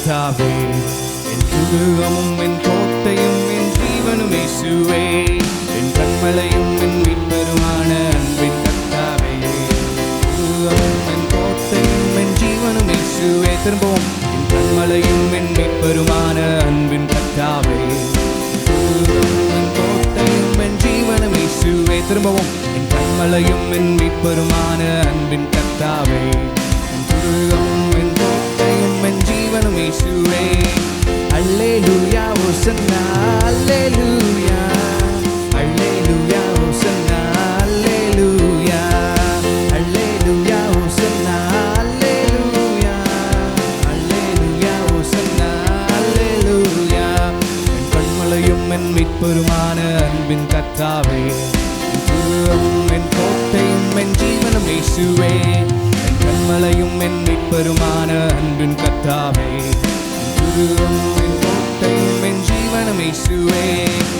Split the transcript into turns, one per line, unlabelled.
கர்த்தாவே, என் துருகமும் என் கோட்டையும் என் ஜீவனும் இயேசுவே, என் கண்மலையும் என் மீட்பருமான அன்பின் கர்த்தாவே, துருகமும் என் கோட்டையும் என் ஜீவனும் இயேசுவே. திரும்பவும் என் கண்மலையும் என் மீட்பருமான அன்பின் கர்த்தாவே, துருகமும் என் கோட்டையும் என் ஜீவனும் இயேசுவே. திரும்பவும் என் கண்மலையும் என் மீட்பருமான அன்பின் கர்த்தாவே, துருகமும் என் கோட்டையும் என் ஜீவனும் இயேசுவே. அல்லேலூயா ஹோசன்னா அல்லேலூயா, அல்லேலூயா ஹோசன்னா அல்லேலூயா, அல்லேலூயா ஹோசன்னா அல்லேலூயா, அல்லேலூயா ஹோசன்னா அல்லேலூயா. என் கண்மலையும் என் மீட்பருமான அன்பின் கர்த்தாவே, துருகமும் என் கோட்டையும் என் ஜீவனும் இயேசுவே, என் கண்மலையும் என் மீட்பருமான அன்பின் கர்த்தாவே, துருகமும் என் கோட்டையும் என் ஜீவனும் இயேசுவே.